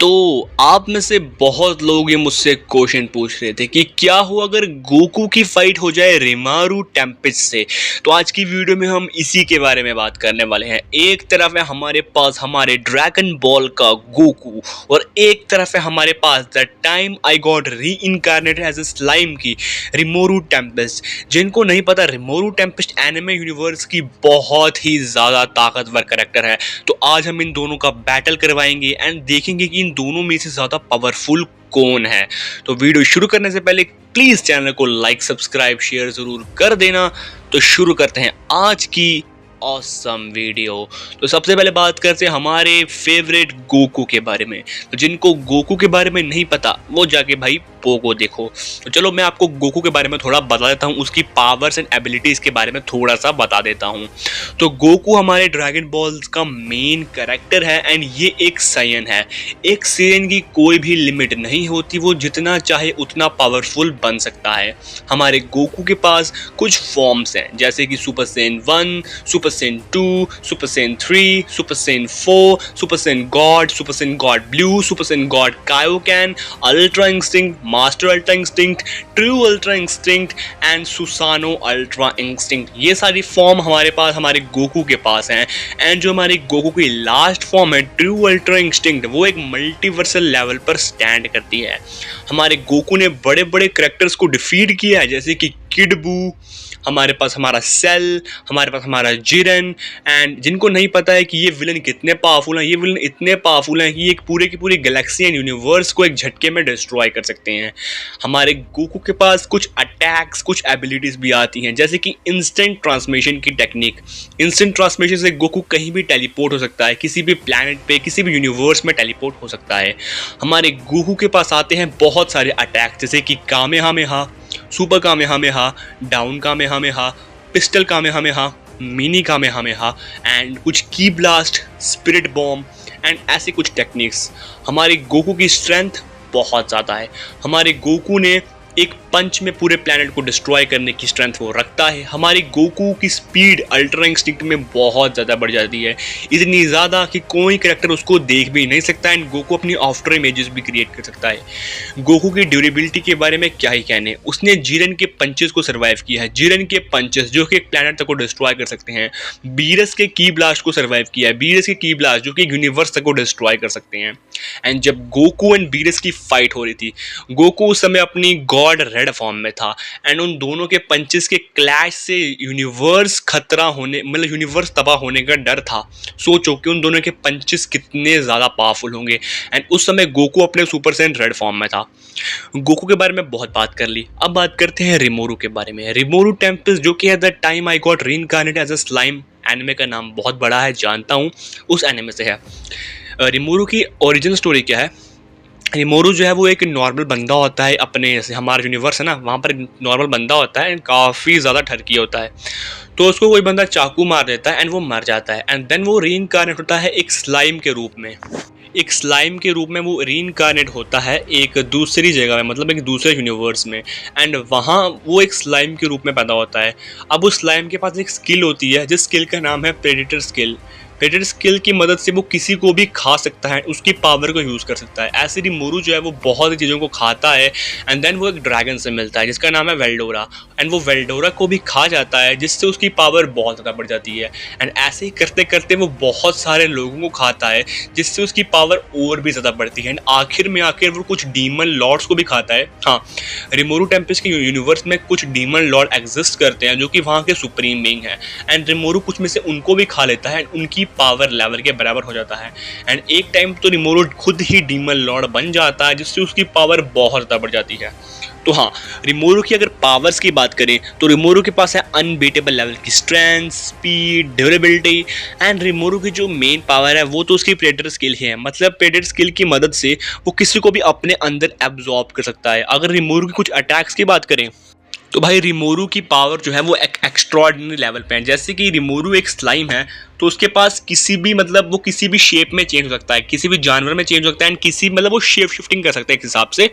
तो आप में से बहुत लोग ये मुझसे क्वेश्चन पूछ रहे थे कि क्या हो अगर गोकू की फाइट हो जाए रिमारू टेम्पेस्ट से। तो आज की वीडियो में हम इसी के बारे में बात करने वाले हैं। एक तरफ है हमारे पास हमारे ड्रैगन बॉल का गोकू और एक तरफ है हमारे पास the time I got reincarnated as a slime की रिमोरू टेम्पेस्ट। जिनको नहीं पता, रिमोरू टेम्पेस्ट एनिमे यूनिवर्स की बहुत ही ज़्यादा ताकतवर कैरेक्टर है। तो आज हम इन दोनों का बैटल करवाएंगे एंड देखेंगे कि इन दोनों में से ज़्यादा पावरफुल कौन है। तो वीडियो शुरू करने से पहले प्लीज़ चैनल को लाइक, सब्सक्राइब, शेयर ज़रूर कर देना। तो शुरू करते हैं आज की ऑसम वीडियो। तो सबसे पहले बात करते हैं हमारे फेवरेट गोकू के बारे में। तो जिनको गोकू के बारे में नहीं पता वो जाके भाई पोगो देखो। तो चलो मैं आपको गोकू के बारे में थोड़ा बता देता हूँ, उसकी पावर्स एंड एबिलिटीज़ के बारे में थोड़ा सा बता देता हूँ। तो गोकू हमारे ड्रैगन बॉल्स का मेन कैरेक्टर है एंड ये एक सायन है। एक सायन की कोई भी लिमिट नहीं होती, वो जितना चाहे उतना पावरफुल बन सकता है। हमारे गोकू के पास कुछ फॉर्म्स हैं जैसे कि super Saiyan 1, super Saiyan 2, super Saiyan 3, super Saiyan 4, super Saiyan god blue, super Saiyan god Kaioken, ultra instinct, master ultra instinct, true ultra instinct and Susanoo ultra instinct. ये सारी फॉर्म हमारे पास हमारे Goku के पास हैं। And जो हमारी Goku की last form है ट्रू अल्ट्रा इंस्टिंक्ट, वो एक मल्टीवर्सल लेवल पर स्टैंड करती है। हमारे गोकू ने बड़े बड़े कैरेक्टर्स को डिफीट किया है जैसे कि किड बू, हमारे पास हमारा सेल, हमारे पास हमारा जिरन। एंड जिनको नहीं पता है कि ये विलन कितने पावरफुल हैं, ये विलन इतने पावरफुल हैं कि एक पूरे की पूरी गैलेक्सी एंड यूनिवर्स को एक झटके में डिस्ट्रॉय कर सकते हैं। हमारे गोकू के पास कुछ अटैक्स, कुछ एबिलिटीज़ भी आती हैं जैसे कि इंस्टेंट ट्रांसमिशन की टेक्निक। इंस्टेंट ट्रांसमिशन से गोकू कहीं भी टेलीपोर्ट हो सकता है, किसी भी प्लैनेट पे, किसी भी यूनिवर्स में टेलीपोर्ट हो सकता है। हमारे गोकू के पास आते हैं बहुत सारे अटैक्स जैसे कि Kamehameha, super Kamehameha, down Kamehameha, pistol Kamehameha, mini Kamehameha and कुछ ki blast, spirit bomb and ऐसे कुछ टेक्निक्स। हमारे गोकू की स्ट्रेंथ बहुत ज़्यादा है। हमारे गोकू ने एक पंच में पूरे प्लैनेट को डिस्ट्रॉय करने की स्ट्रेंथ वो रखता है। हमारे गोकू की स्पीड अल्ट्रा इंस्टिंक्ट में बहुत ज़्यादा बढ़ जाती है, इतनी ज़्यादा कि कोई कैरेक्टर उसको देख भी नहीं सकता एंड गोकू अपनी आफ्टर इमेजेस भी क्रिएट कर सकता है। गोकू की ड्यूरेबिलिटी के बारे में क्या ही कहने, उसने जिरन के पंचेस को सर्वाइव किया है। जिरन के पंचेस जो कि एक प्लैनेट तक को डिस्ट्रॉय कर सकते हैं। बीरस के की ब्लास्ट को सर्वाइव किया है, बीरस के की ब्लास्ट जो कि यूनिवर्स तक को डिस्ट्रॉय कर सकते हैं। एंड जब गोकू एंड बीरस की फाइट हो रही थी, गोकू उस समय अपनी गॉड रेड फॉर्म में था एंड उन दोनों के पंचेस के क्लैश से यूनिवर्स खतरा होने, मतलब यूनिवर्स तबाह होने का डर था। सोचो कि उन दोनों के पंचेस कितने ज़्यादा पावरफुल होंगे। एंड उस समय गोकू अपने सुपर सैयन रेड फॉर्म में था। गोकू के बारे में बहुत बात कर ली, अब बात करते हैं रिमोरू के बारे में। रिमोरू टेम्पेस्ट जो कि at the time I got reincarnated as a slime, anime का नाम बहुत बड़ा है जानता हूँ, उस एनिमे से है। रिमोरू की ओरिजिन स्टोरी क्या है? रिमोरू जो है वो एक नॉर्मल बंदा होता है, अपने हमारा यूनिवर्स है ना, वहाँ पर नॉर्मल बंदा होता है, काफ़ी ज़्यादा ठरकी होता है। तो उसको कोई बंदा चाकू मार देता है एंड वो मर जाता है एंड देन वो रीइंकार्नेट होता है एक स्लाइम के रूप में। एक स्लाइम के रूप में वो रीइंकार्नेट होता है एक दूसरी जगह में, मतलब एक दूसरे यूनिवर्स में। एंड वहाँ वो एक स्लाइम के रूप में पैदा होता है। अब उस स्लाइम के पास एक स्किल होती है जिस स्किल का नाम है प्रेडेटर स्किल। प्रेडेटर स्किल की मदद से वो किसी को भी खा सकता है, उसकी पावर को यूज़ कर सकता है। ऐसे रिमोरू जो है वो बहुत सी चीज़ों को खाता है एंड देन वो एक ड्रैगन से मिलता है जिसका नाम है वेल्डोरा एंड वो वेल्डोरा को भी खा जाता है जिससे उसकी पावर बहुत ज़्यादा बढ़ जाती है। एंड ऐसे ही करते करते वो बहुत सारे लोगों को खाता है जिससे उसकी पावर और भी ज़्यादा बढ़ती है एंड आखिर में आकर वो कुछ डीमन लॉर्ड्स को भी खाता है। हाँ, रिमोरू टेम्पेस्ट के यूनिवर्स में कुछ डीमन लॉर्ड एग्जिस्ट करते हैं जो कि वहाँ के सुप्रीम बीइंग हैं एंड रिमोरू कुछ में से उनको भी खा लेता है एंड उनकी पावर लेवल के बराबर हो जाता है। एंड एक टाइम तो रिमोरू खुद ही डीमन लॉर्ड बन जाता है जिससे उसकी पावर बहुत ज़्यादा बढ़ जाती है। तो हाँ, रिमोरू की अगर पावर्स की बात करें तो रिमोरू के पास है अनबीटेबल लेवल की स्ट्रेंथ, स्पीड, ड्यूरेबिलिटी एंड रिमोरू की जो मेन पावर है वो तो उसकी प्रेडेटर स्किल ही है। मतलब प्रेडेटर स्किल की मदद से वो किसी को भी अपने अंदर एब्जॉर्ब कर सकता है। अगर रिमोरू की कुछ अटैक्स की बात करें तो भाई रिमोरू की पावर जो है वो एक एक्स्ट्रॉर्डिनरी लेवल पे है। जैसे कि रिमोरू एक स्लाइम है, तो उसके पास किसी भी मतलब वो किसी भी शेप में चेंज हो सकता है, किसी भी जानवर में चेंज हो सकता है, एंड किसी मतलब वो शेप शिफ्टिंग कर सकता है एक हिसाब से।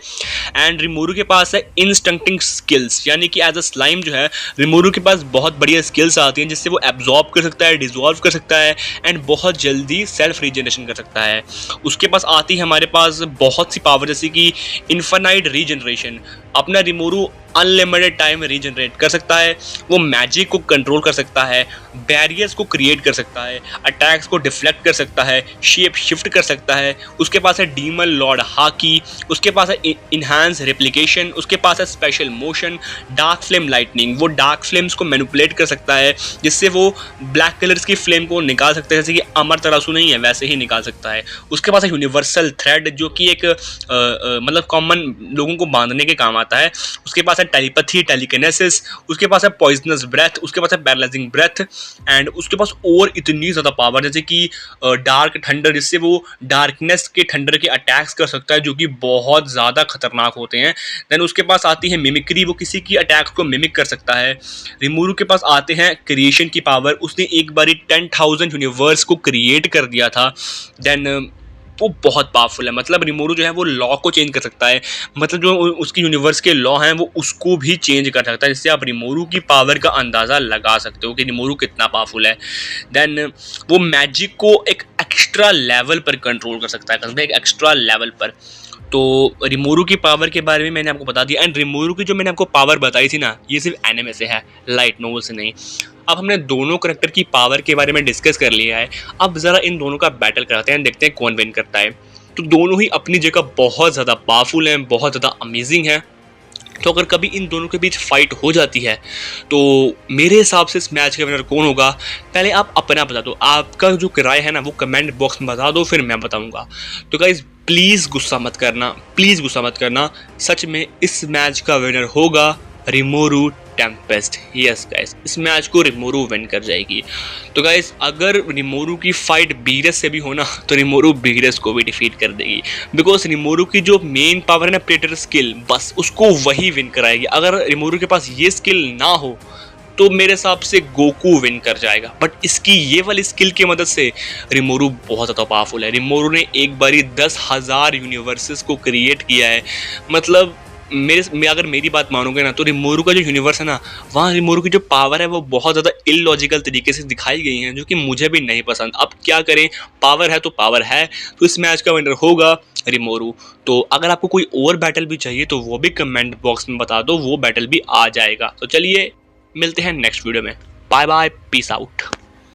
एंड रिमोरू के पास है इंस्टिंक्टिंग स्किल्स, यानी कि एज अ स्लाइम जो है रिमोरू के पास बहुत बढ़िया स्किल्स आती हैं जिससे वो एब्जॉर्ब कर सकता है, डिजॉल्व कर सकता है, एंड बहुत जल्दी सेल्फ रीजनरेशन कर सकता है। उसके पास आती है हमारे पास बहुत सी पावर, जैसे कि इन्फानाइट रीजनरेशन। अपना रिमोरू अनलिमिटेड टाइम में रीजनरेट कर सकता है, वो मैजिक को कंट्रोल कर सकता है, बैरियर्स को क्रिएट कर सकता है, अटैक्स को डिफ्लेक्ट कर सकता है, शेप शिफ्ट कर सकता है। उसके पास है डीमन लॉर्ड हाकी, उसके पास है इनहांस रेप्लिकेशन, उसके पास है special motion, dark flame lightning. वो डार्क फ्लेम्स को मैनिपुलेट कर सकता है जिससे वो ब्लैक कलर्स की फ्लेम को निकाल सकता है, जैसे कि अमर तरासू नहीं है वैसे ही निकाल सकता है। उसके पास है यूनिवर्सल थ्रेड, जो कि एक मतलब कॉमन लोगों को बांधने के काम आता है। उसके पास है टेलीपैथी, टेलीकिनेसिस, उसके पास है पॉइजनस ब्रेथ, उसके पास है पैरालाइजिंग ब्रेथ, एंड उसके पास और इतनी ज़्यादा पावर, जैसे कि डार्क थंडर, जिससे वो डार्कनेस के थंडर के अटैक्स कर सकता है जो कि बहुत ज़्यादा खतरनाक होते हैं। देन उसके पास आती है मिमिक्री, वो किसी की अटैक्स को मिमिक कर सकता है। रिमोरू के पास आते हैं क्रिएशन की पावर, उसने एक बारी 10,000 यूनिवर्स को क्रिएट कर दिया था। देन वो बहुत पावरफुल है, मतलब रिमोरू जो है वो लॉ को चेंज कर सकता है, मतलब जो उसकी यूनिवर्स के लॉ हैं वो उसको भी चेंज कर सकता है, जिससे आप रिमोरू की पावर का अंदाज़ा लगा सकते हो कि रिमोरू कितना पावरफुल है। देन वो मैजिक को एक एक्स्ट्रा लेवल पर कंट्रोल कर सकता है, एक एक्स्ट्रा लेवल पर। तो रिमोरू की पावर के बारे में मैंने आपको बता दिया। एंड रिमोरू की जो मैंने आपको पावर बताई थी ना, ये सिर्फ एनिमे से है, लाइट नोवेल से नहीं। अब हमने दोनों करैक्टर की पावर के बारे में डिस्कस कर लिया है, अब ज़रा इन दोनों का बैटल कराते हैं, देखते हैं कौन विन करता है। तो दोनों ही अपनी जगह बहुत ज़्यादा पावरफुल हैं, बहुत ज़्यादा अमेजिंग हैं। तो अगर कभी इन दोनों के बीच फाइट हो जाती है तो मेरे हिसाब से इस मैच का विनर कौन होगा, पहले आप अपना बता दो, आपका जो राय है ना वो कमेंट बॉक्स में बता दो, फिर मैं बताऊंगा। तो गाइज प्लीज़ गुस्सा मत करना, प्लीज़ गुस्सा मत करना, सच में इस मैच का विनर होगा रिमोरू टेम्पेस्ट। यस गाइस, इस मैच को रिमोरू विन कर जाएगी। तो गाइस अगर रिमोरू की फाइट बीरस से भी हो ना तो रिमोरू बीरस को भी डिफीट कर देगी, बिकॉज रिमोरू की जो मेन पावर है ना प्रेडेटर स्किल, बस उसको वही विन कराएगी। अगर रिमोरू के पास ये स्किल ना हो तो मेरे हिसाब से गोकू विन कर जाएगा, बट इसकी ये वाली स्किल की मदद से रिमोरू बहुत ज़्यादा पावरफुल है। रिमोरू ने एक बारी 10,000 यूनिवर्सेस को क्रिएट किया है, मतलब अगर मेरी बात मानोगे ना तो रिमोरू का जो यूनिवर्स है ना, वहाँ रिमोरू की जो पावर है वो बहुत ज़्यादा इलॉजिकल तरीके से दिखाई गई हैं, जो कि मुझे भी नहीं पसंद। अब क्या करें, पावर है तो पावर है, तो इस मैच का विनर होगा रिमोरू। तो अगर आपको कोई और बैटल भी चाहिए तो वो भी कमेंट बॉक्स में बता दो, वो बैटल भी आ जाएगा। तो चलिए मिलते हैं नेक्स्ट वीडियो में, बाय बाय, पीस आउट।